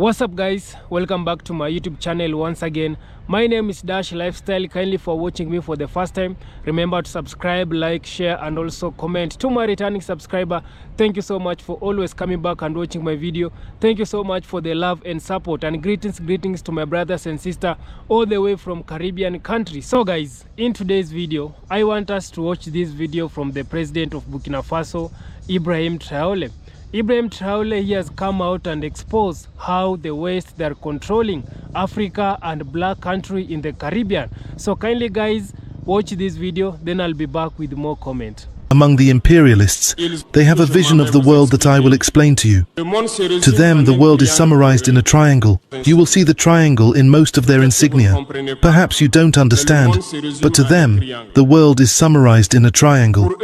What's up guys, welcome back to my YouTube channel once again. My name is Dash Lifestyle. Kindly for watching me for the first time, remember to subscribe, like, share and also comment. To my returning subscriber, thank you so much for always coming back and watching my video. Thank you so much for the love and support, and greetings to my brothers and sisters all the way from Caribbean countries. So guys, in today's video I want us to watch this video from the president of Burkina Faso, Ibrahim Traole. Ibrahim Traole, he has come out and exposed how the West, they're controlling Africa and black country in the Caribbean. So kindly guys, watch this video, then I'll be back with more comment. Among the imperialists, they have a vision of the world that I will explain to you. To them, the world is summarized in a triangle. You will see the triangle in most of their insignia. Perhaps you don't understand, but to them, the world is summarized in a triangle.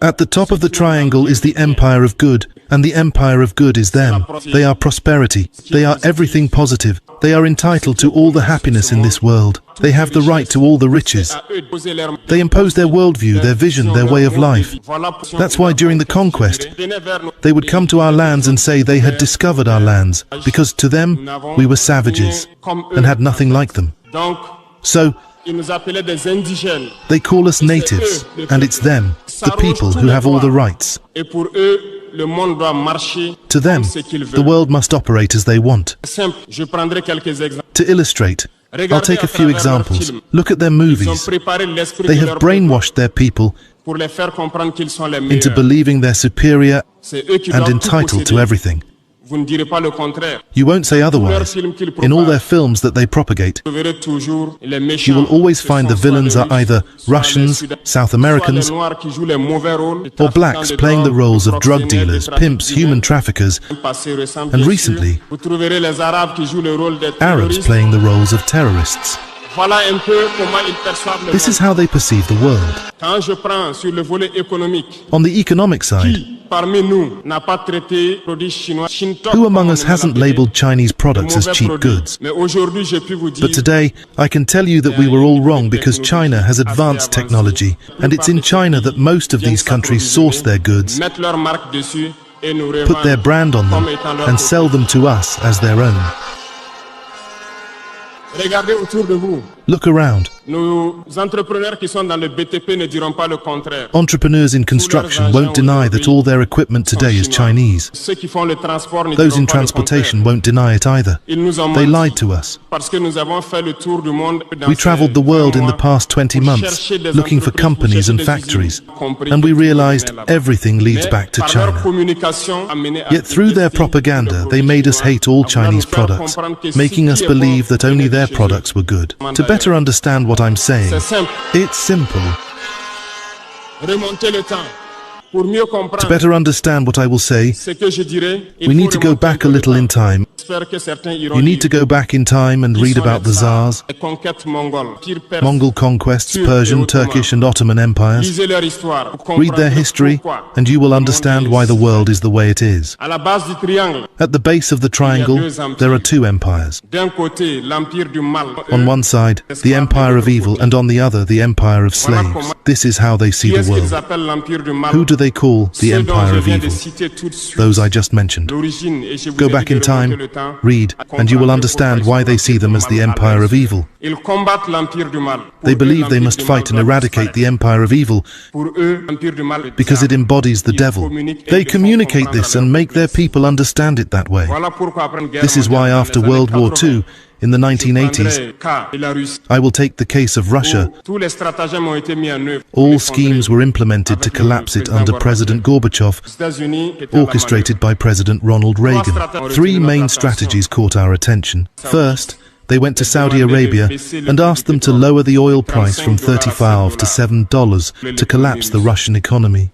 At the top of the triangle is the empire of good, and the empire of good is them. They are prosperity. They are everything positive. They are entitled to all the happiness in this world. They have the right to all the riches. They impose their worldview, their vision, their way of life. That's why during the conquest, they would come to our lands and say they had discovered our lands, because to them, we were savages and had nothing like them. So, they call us natives, and it's them, the people, who have all the rights. To them, the world must operate as they want. To illustrate, I'll take a few examples. Look at their movies. They have brainwashed their people into believing they're superior and entitled to everything. You won't say otherwise. In all their films that they propagate, you will always find the villains are either Russians, South Americans, or blacks playing the roles of drug dealers, pimps, human traffickers, and recently, Arabs playing the roles of terrorists. This is how they perceive the world. On the economic side, who among us hasn't labeled Chinese products as cheap goods? But today, I can tell you that we were all wrong, because China has advanced technology, and it's in China that most of these countries source their goods, put their brand on them, and sell them to us as their own. Look around. Entrepreneurs in construction won't deny that all their equipment today is Chinese. Those in transportation won't deny it either. They lied to us. We traveled the world in the past 20 months, looking for companies and factories, and we realized everything leads back to China. Yet through their propaganda, they made us hate all Chinese products, making us believe that only their products were good. To better understand what I'm saying, it's simple. To better understand what I will say, we need to go back a little in time. You need to go back in time and read about the Tsars, Mongol conquests, Persian, Turkish and Ottoman empires. Read their history and you will understand why the world is the way it is. At the base of the triangle, there are two empires. On one side, the empire of evil, and on the other, the empire of slaves. This is how they see the world. Who do they call the empire of evil? Those I just mentioned. Go back in time, read, and you will understand why they see them as the empire of evil. They believe they must fight and eradicate the empire of evil because it embodies the devil. They communicate this and make their people understand it that way. This is why after World War II, in the 1980s, I will take the case of Russia. All schemes were implemented to collapse it under President Gorbachev, orchestrated by President Ronald Reagan. Three main strategies caught our attention. First, they went to Saudi Arabia and asked them to lower the oil price from $35 to $7 to collapse the Russian economy.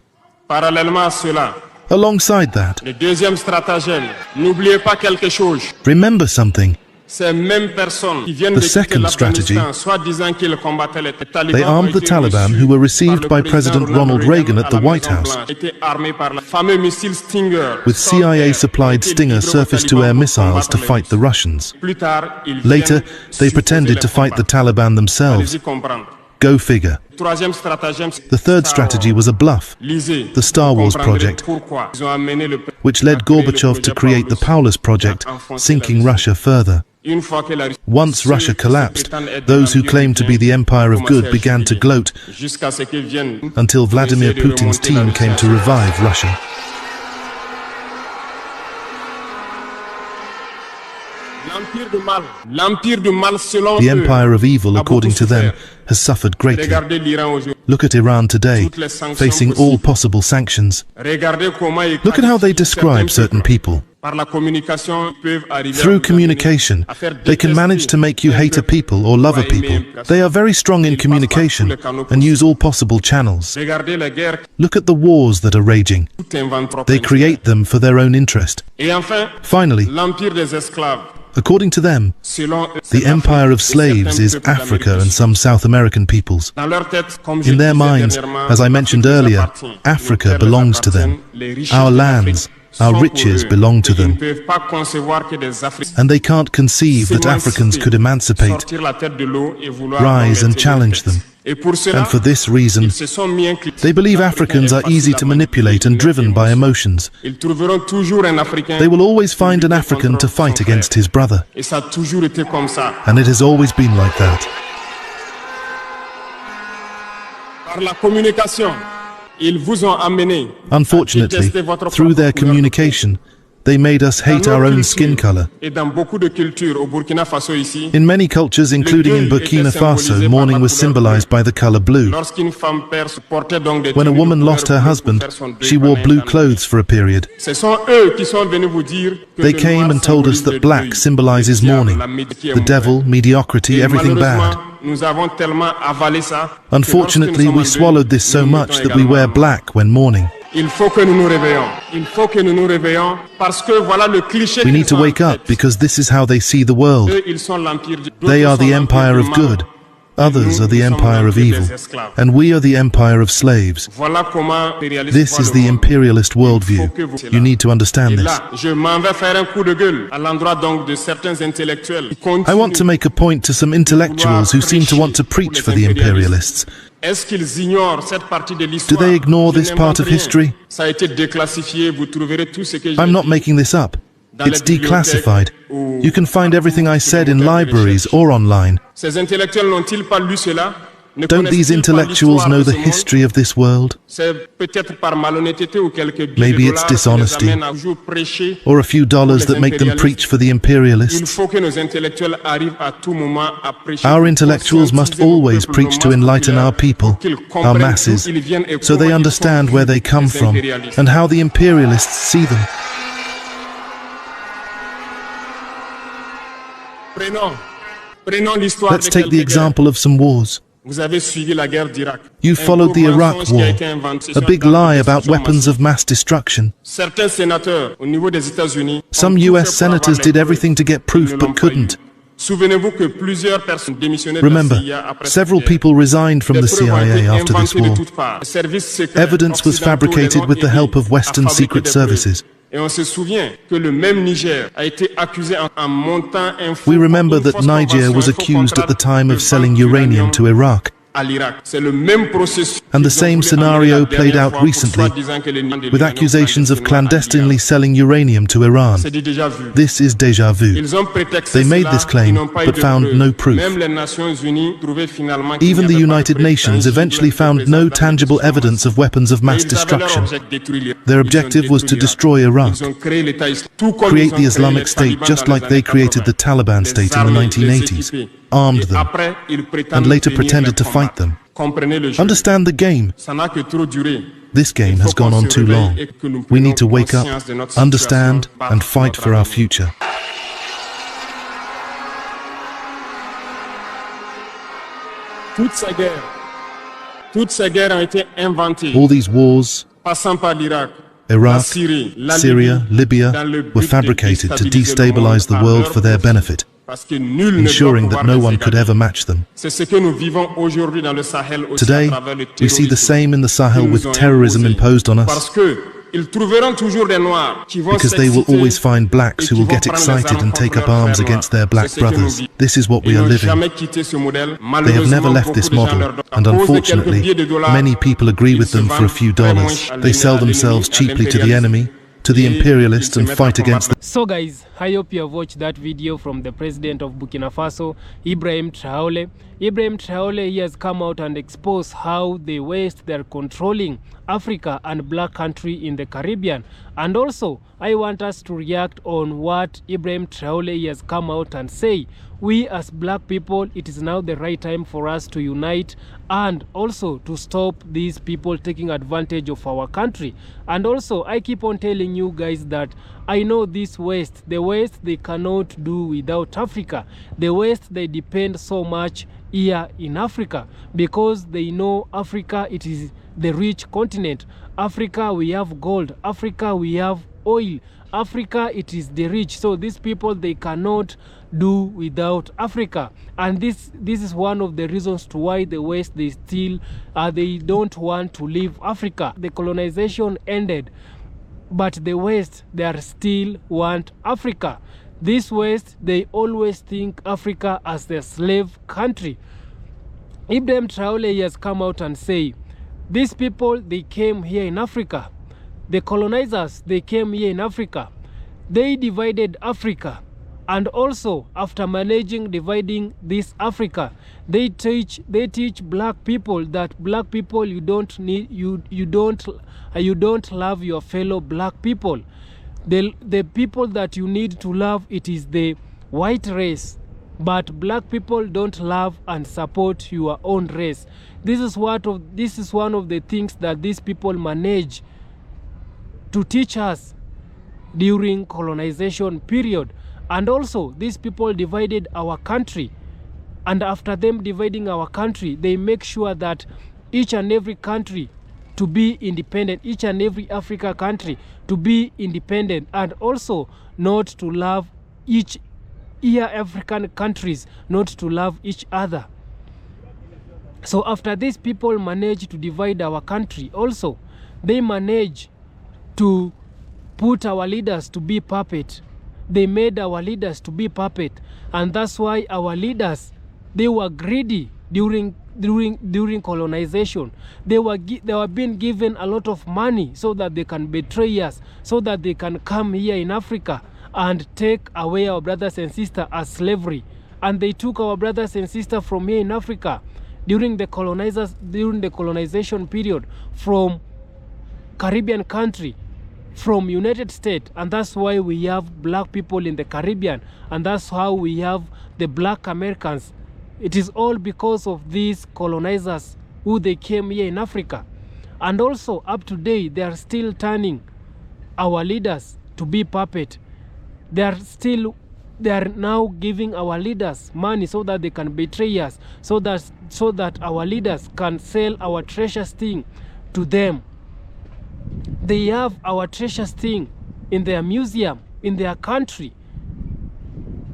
Alongside that, remember something. The second strategy, they armed the Taliban, who were received by President Ronald Reagan at the White House with CIA-supplied Stinger surface-to-air missiles to fight the Russians. Later, they pretended to fight the Taliban themselves. Go figure. The third strategy was a bluff, the Star Wars project, which led Gorbachev to create the Paulus project, sinking Russia further. Once Russia collapsed, those who claimed to be the empire of good began to gloat, until Vladimir Putin's team came to revive Russia. The empire of evil, according to them, has suffered greatly. Look at Iran today, facing all possible sanctions. Look at how they describe certain people. Through communication, they can manage to make you hate a people or love a people. They are very strong in communication and use all possible channels. Look at the wars that are raging. They create them for their own interest. Finally, according to them, the empire of slaves is Africa and some South American peoples. In their minds, as I mentioned earlier, Africa belongs to them. Our lands, our riches belong to them. And they can't conceive that Africans could emancipate, rise and challenge them. And for this reason, they believe Africans are easy to manipulate and driven by emotions. They will always find an African to fight against his brother. And it has always been like that. Unfortunately, through their communication, they made us hate our own skin color. In many cultures, including in Burkina Faso, mourning was symbolized by the color blue. When a woman lost her husband, she wore blue clothes for a period. They came and told us that black symbolizes mourning, the devil, mediocrity, everything bad. Unfortunately, we swallowed this so much that we wear black when mourning. We need to wake up because this is how they see the world. They are the empire of good. Others are the empire of evil. And we are the empire of slaves. This is the imperialist worldview. You need to understand this. I want to make a point to some intellectuals who seem to want to preach for the imperialists. Do they ignore this part of history? I'm not making this up. It's declassified. You can find everything I said in libraries or online. Don't these intellectuals know the history of this world? Maybe it's dishonesty, or a few dollars that make them preach for the imperialists. Our intellectuals must always preach to enlighten our people, our masses, so they understand where they come from and how the imperialists see them. Let's take the example of some wars. You followed the Iraq War, a big lie about weapons of mass destruction. Some US senators did everything to get proof but couldn't. Remember, several people resigned from the CIA after this war. Evidence was fabricated with the help of Western secret services. We remember that Niger was accused at the time of selling uranium to Iraq. And the same scenario played out recently with accusations of clandestinely selling uranium to Iran. This is déjà vu. They made this claim but found no proof. Even the United Nations eventually found no tangible evidence of weapons of mass destruction. Their objective was to destroy Iraq, create the Islamic State just like they created the Taliban state in the 1980s. Armed them, and later pretended to fight them. Understand the game. This game has gone on too long. We need to wake up, understand, and fight for our future. All these wars, Iraq, Syria, Libya, were fabricated to destabilize the world for their benefit, ensuring that no one could ever match them. Today, we see the same in the Sahel with terrorism imposed on us, Because they will always find blacks who will get excited and take up arms against their black brothers. This is what we are living. They have never left this model, and unfortunately, many people agree with them for a few dollars. They sell themselves cheaply to the enemy, to the imperialists, and fight against them. So guys, I hope you have watched that video from the president of Burkina Faso, Ibrahim Traole. Ibrahim Traole, he has come out and exposed how the West, they are controlling Africa and black country in the Caribbean. And also, I want us to react on what Ibrahim Traole has come out and say. We as black people, it is now the right time for us to unite and also to stop these people taking advantage of our country. And also, I keep on telling you guys that I know this West, the West, they cannot do without Africa. The West, they depend so much here in Africa because they know Africa, it is the rich continent. Africa, we have gold. Africa, we have oil. Africa, it is the rich. So these people, they cannot do without Africa. And this is one of the reasons to why the West, they still they don't want to leave Africa. The colonization ended, but the West, they are still want Africa. This West, they always think Africa as the slave country. Ibrahim Traole has come out and say, these people, they came here in Africa. The colonizers, they came here in Africa. They divided Africa. And also, after dividing this Africa, they teach black people that black people, you don't love your fellow black people. The people that you need to love, it is the white race. But black people don't love and support your own race. This is one of the things that these people manage to teach us during colonization period. And also, these people divided our country. And after them dividing our country, they make sure that each and every country to be independent, each and every Africa country to be independent, and also not to love African countries, not to love each other. So after these people manage to divide our country, also they manage to put our leaders to be puppet. They made our leaders to be puppet, and that's why our leaders, they were greedy during colonization. They were being given a lot of money so that they can betray us, so that they can come here in Africa and take away our brothers and sisters as slavery. And they took our brothers and sisters from here in Africa during the colonization period, from Caribbean country, from United States. And that's why we have black people in the Caribbean, and that's how we have the black Americans. It is all because of these colonizers who they came here in Africa. And also up to date, they are still turning our leaders to be puppet. They are now giving our leaders money so that they can betray us, so that our leaders can sell our treasures thing to them. They have our treasures thing in their museum, in their country.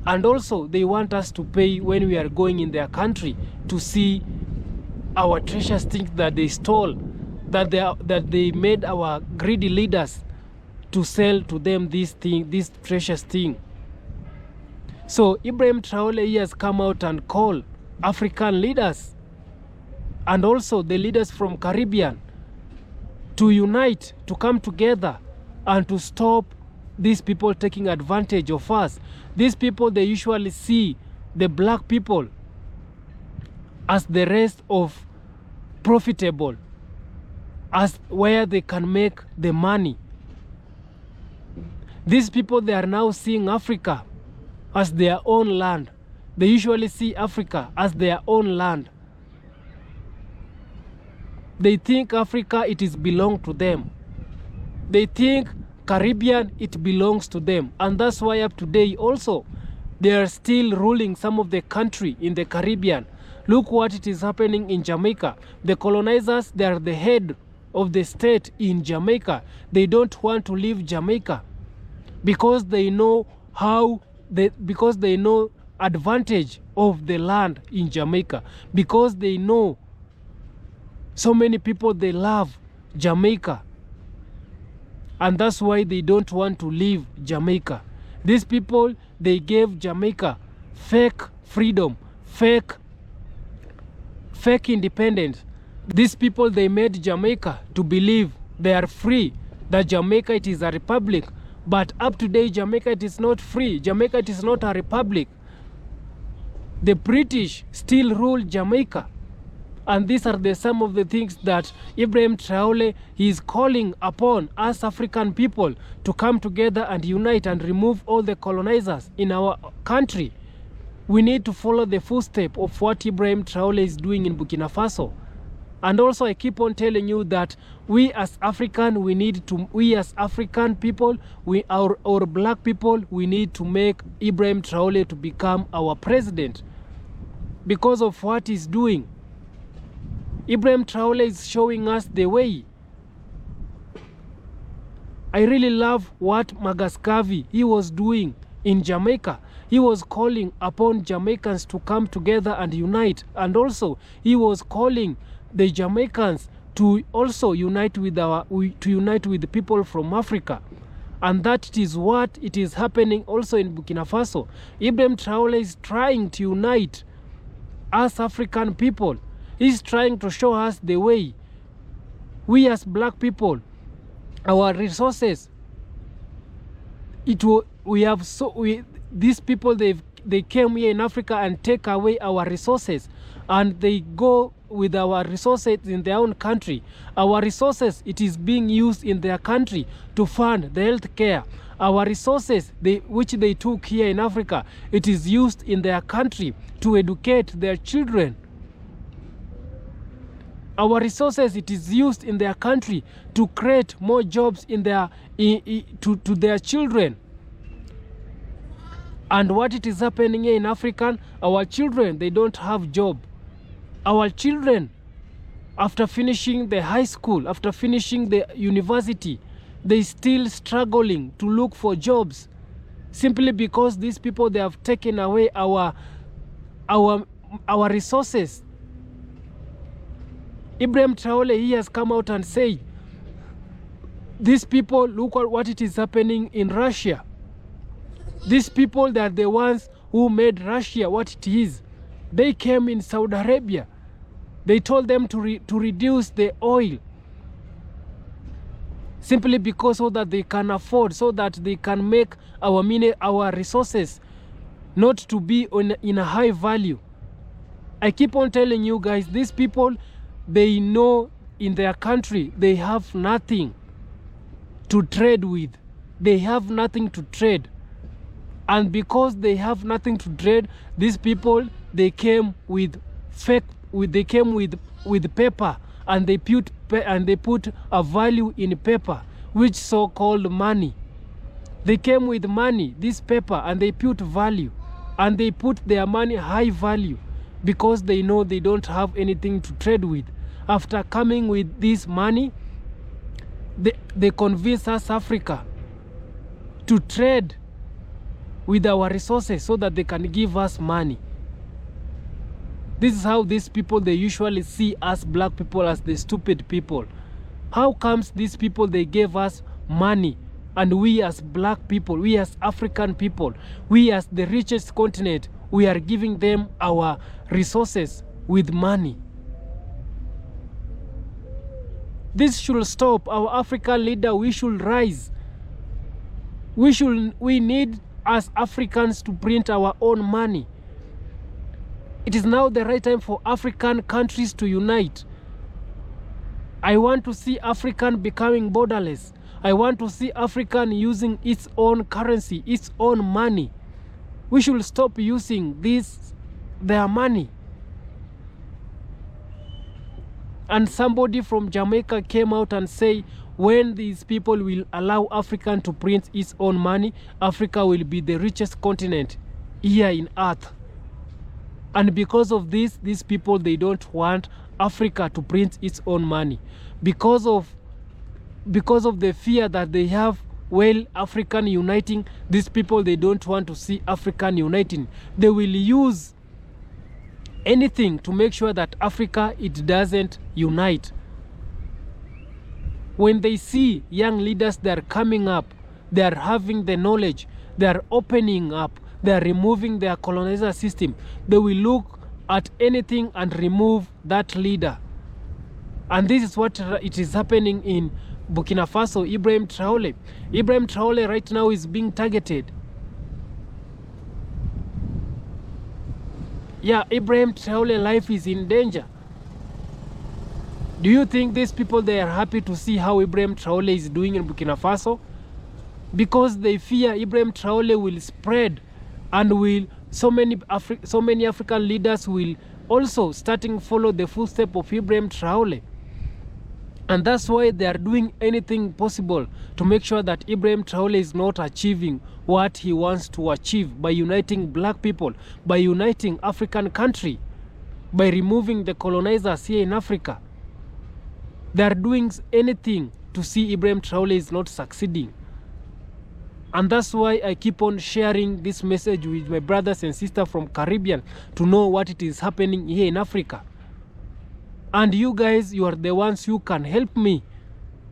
And also they want us to pay when we are going in their country to see our treasures things that they stole, that they made our greedy leaders to sell to them this precious thing. So Ibrahim Traole has come out and called African leaders and also the leaders from Caribbean to unite, to come together and to stop these people taking advantage of us. These people, they usually see the black people as the rest of profitable, as where they can make the money. These people, they are now seeing Africa as their own land. They usually see Africa as their own land. They think Africa, it is belong to them. They think Caribbean, it belongs to them. And that's why up today also, they are still ruling some of the country in the Caribbean. Look what it is happening in Jamaica. The colonizers, they are the head of the state in Jamaica. They don't want to leave Jamaica because they know because they know advantage of the land in Jamaica, because they know so many people, they love Jamaica. and that's why they don't want to leave Jamaica. These people, they gave Jamaica fake freedom, fake independence. These people, they made Jamaica to believe they are free, that Jamaica, it is a republic. But up to date, Jamaica, it is not free. Jamaica, it is not a republic. The British still rule Jamaica. And these are some of the things that Ibrahim Traole is calling upon us African people to come together and unite and remove all the colonizers in our country. We need to follow the footsteps of what Ibrahim Traole is doing in Burkina Faso. And also, I keep on telling you that we as African, we as African people, our black people, we need to make Ibrahim Traole to become our president because of what he's doing. Ibrahim Traole is showing us the way. I really love what Magascavi, he was doing in Jamaica. He was calling upon Jamaicans to come together and unite. And also, he was calling the Jamaicans to also unite with the people from Africa. And that is what it is happening also in Burkina Faso. Ibrahim Traole is trying to unite us African people. He's trying to show us the way. We as black people, our resources, these people, they came here in Africa and take away our resources, and they go with our resources in their own country. Our resources, it is being used in their country to fund the health care. Our resources, which they took here in Africa, it is used in their country to educate their children. Our resources, it is used in their country to create more jobs to their children. And what it is happening here in Africa, our children, they don't have job. Our children, after finishing the high school, after finishing the university, they still struggling to look for jobs, simply because these people, they have taken away our resources. Ibrahim Traole, he has come out and said, these people, look at what it is happening in Russia. These people, they are the ones who made Russia what it is. They came in Saudi Arabia. They told them to reduce the oil, simply because so that they can afford, so that they can make our resources not to be in a high value. I keep on telling you guys, these people, they know in their country they have nothing to trade with. They have nothing to trade. And because they have nothing to trade, these people, they came with paper, and they put a value in paper, which so-called money. They came with money, this paper, and they put value, and they put their money high value because they know they don't have anything to trade with. After coming with this money, they convince us Africa to trade with our resources so that they can give us money. This is how these people, they usually see us black people as the stupid people. How comes these people, they gave us money, and we as black people, we as African people, we as the richest continent, we are giving them our resources with money? This should stop. Our African leader, we should rise. We need as Africans to print our own money. It is now the right time for African countries to unite. I want to see African becoming borderless. I want to see African using its own currency, its own money. We should stop using their money. And somebody from Jamaica came out and said, when these people will allow African to print its own money, Africa will be the richest continent here in earth. And because of this, these people, they don't want Africa to print its own money. Because of the fear that they have, well, African uniting, these people, they don't want to see African uniting. They will use anything to make sure that Africa, it doesn't unite. When they see young leaders, they are coming up, they are having the knowledge, they are opening up, they are removing their colonizer system, they will look at anything and remove that leader. And this is what it is happening in Burkina Faso. Ibrahim Traole. Ibrahim Traole right now is being targeted. Yeah, Ibrahim Traole life is in danger. Do you think these people, they are happy to see how Ibrahim Traole is doing in Burkina Faso? Because they fear Ibrahim Traole will spread, and will so many African leaders will also starting follow the footsteps of Ibrahim Traole. And that's why they are doing anything possible to make sure that Ibrahim Traole is not achieving what he wants to achieve by uniting black people, by uniting African country, by removing the colonizers here in Africa. They are doing anything to see Ibrahim Traole is not succeeding. And that's why I keep on sharing this message with my brothers and sisters from Caribbean to know what it is happening here in Africa. And you guys, you are the ones who can help me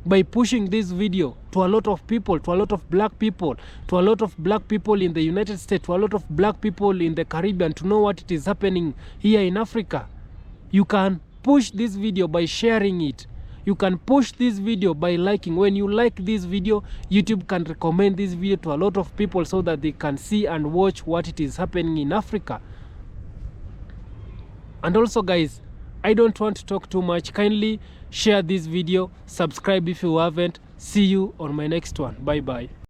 by pushing this video to a lot of people, to a lot of black people, to a lot of black people in the United States, to a lot of black people in the Caribbean, to know what it is happening here in Africa. You can push this video by sharing it. You can push this video by liking. When you like this video, YouTube can recommend this video to a lot of people so that they can see and watch what it is happening in Africa. And also guys, I don't want to talk too much. Kindly share this video, subscribe if you haven't. See you on my next one. Bye bye.